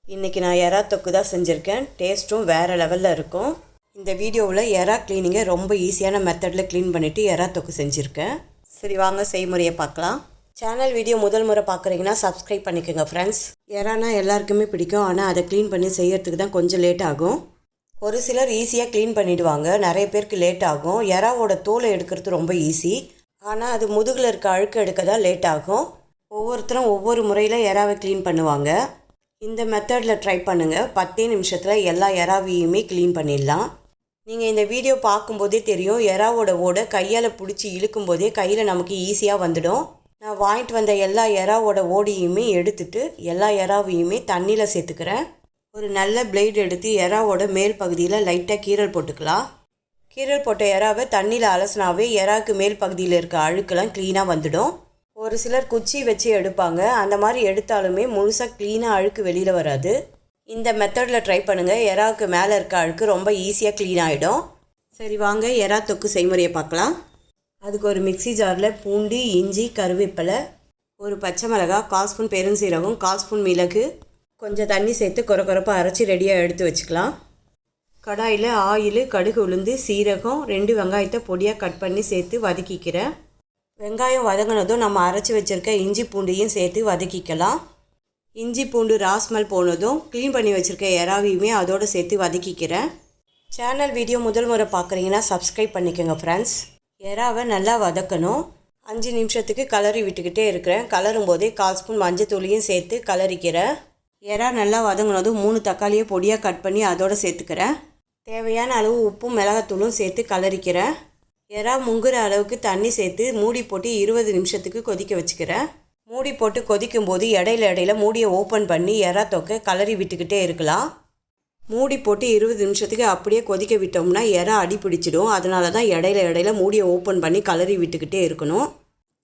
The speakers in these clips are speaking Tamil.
இன்றைக்கி நான் எறா தொக்கு தான் செஞ்சுருக்கேன். டேஸ்ட்டும் வேறு லெவலில் இருக்கும். இந்த வீடியோவில் எறா க்ளீனிங்கை ரொம்ப ஈஸியான மெத்தடில் க்ளீன் பண்ணிவிட்டு எறா தொக்கு செஞ்சுருக்கேன். சரி வாங்க செய்முறையை பார்க்கலாம். சேனல் வீடியோ முதல் முறை பார்க்குறீங்கன்னா சப்ஸ்கிரைப் பண்ணிக்கோங்க ஃப்ரெண்ட்ஸ். எறானா எல்லாருக்குமே பிடிக்கும், ஆனால் அதை க்ளீன் பண்ணி செய்யறதுக்கு தான் கொஞ்சம் லேட் ஆகும். ஒரு சிலர் ஈஸியாக க்ளீன் பண்ணிவிடுவாங்க, நிறைய பேருக்கு லேட் ஆகும். எறாவோட தோலை எடுக்கிறது ரொம்ப ஈஸி, ஆனால் அது முதுகில் இருக்க அழுக்கு எடுக்க தான் லேட் ஆகும். ஒவ்வொருத்தரும் ஒவ்வொரு முறையில் எறாவை க்ளீன் பண்ணுவாங்க. இந்த மெத்தடில் ட்ரை பண்ணுங்கள். 10 நிமிஷத்தில் எல்லா எறாவையுமே க்ளீன் பண்ணிடலாம். நீங்கள் இந்த வீடியோ பார்க்கும்போதே தெரியும், எறாவோட ஓடை கையால் பிடிச்சி இழுக்கும்போதே கையில் நமக்கு ஈஸியாக வந்துடும். நான் வாங்கிட்டு வந்த எல்லா எறாவோட ஓடியுமே எடுத்துட்டு எல்லா எறாவையுமே தண்ணியில் சேர்த்துக்கிறேன். ஒரு நல்ல பிளேடு எடுத்து எறாவோட மேல் பகுதியில் லைட்டாக கீறல் போட்டுக்கலாம். கீறல் போட்ட எறாவை தண்ணியில் அலசினாவே எறாவுக்கு மேல் பகுதியில் இருக்க அழுக்கெல்லாம் க்ளீனாக வந்துடும். ஒரு சிலர் குச்சி வச்சு எடுப்பாங்க, அந்த மாதிரி எடுத்தாலுமே முழுசாக க்ளீனாக அழுக்கு வெளியில் வராது. இந்த மெத்தடில் ட்ரை பண்ணுங்கள். எறாவுக்கு மேலே இருக்க அழுக்கு ரொம்ப ஈஸியாக க்ளீன் ஆகிடும். சரி வாங்க எறா தொக்கு செய்முறையை பார்க்கலாம். அதுக்கு ஒரு மிக்ஸி ஜாரில் பூண்டு, இஞ்சி, கருவேப்பிலை, ஒரு பச்சை மிளகாய், 1/4 ஸ்பூன் பெருஞ்சீரகம், 1/4 ஸ்பூன் மிளகு, கொஞ்சம் தண்ணி சேர்த்து கொரப்பாக அரைச்சி ரெடியாக எடுத்து வச்சுக்கலாம். கடாயில் ஆயில், கடுகு, உளுந்து, சீரகம், 2 வெங்காயத்தை பொடியாக கட் பண்ணி சேர்த்து வதக்கிக்கிறேன். வெங்காயம் வதங்கினதும் நம்ம அரைச்சி வச்சுருக்க இஞ்சி பூண்டையும் சேர்த்து வதக்கிக்கலாம். இஞ்சி பூண்டு ராஸ்மல் போனதும் க்ளீன் பண்ணி வச்சுருக்க எறாவையுமே அதோடு சேர்த்து வதக்கிக்கிறேன். சேனல் வீடியோ முதல் முறை பார்க்குறீங்கன்னா சப்ஸ்கிரைப் பண்ணிக்கோங்க ஃப்ரெண்ட்ஸ். எறாவை நல்லா வதக்கணும். 5 நிமிஷத்துக்கு கலரி விட்டுக்கிட்டே இருக்கிறேன். கலரும் போதே 1/4 ஸ்பூன் மஞ்சத்தூளையும் சேர்த்து கலரிக்கிறேன். எறா நல்லா வதங்கினதும் 3 தக்காளியை பொடியாக கட் பண்ணி அதோடு சேர்த்துக்கிறேன். தேவையான அளவு உப்பும் மிளகாத்தூளும் சேர்த்து கலரிக்கிறேன். எறா முங்குற அளவுக்கு தண்ணி சேர்த்து மூடி போட்டு 20 நிமிஷத்துக்கு கொதிக்க வச்சுக்கிறேன். மூடி போட்டு கொதிக்கும் போது இடையில மூடியை ஓப்பன் பண்ணி எறா தொக்கை கலரி விட்டுக்கிட்டே இருக்கலாம். மூடி போட்டு 20 நிமிஷத்துக்கு அப்படியே கொதிக்க விட்டோம்னா எறா அடி பிடிச்சிடும். அதனால தான் இடையில மூடியை ஓப்பன் பண்ணி கலரி விட்டுக்கிட்டே இருக்கணும்.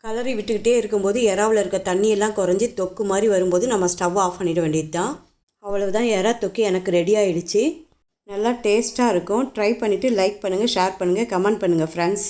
கலரி விட்டுக்கிட்டே இருக்கும்போது எறாவில் இருக்க தண்ணியெல்லாம் குறைஞ்சி தொக்கு மாதிரி வரும்போது நம்ம ஸ்டவ் ஆஃப் பண்ணிட வேண்டியது தான். அவ்வளவுதான், எறா தொக்கு எனக்கு ரெடி ஆகிடுச்சு. நல்லா டேஸ்ட்டாக இருக்கும். ட்ரை பண்ணிவிட்டு லைக் பண்ணுங்கள், ஷேர் பண்ணுங்கள், கமெண்ட் பண்ணுங்கள் ஃப்ரெண்ட்ஸ்.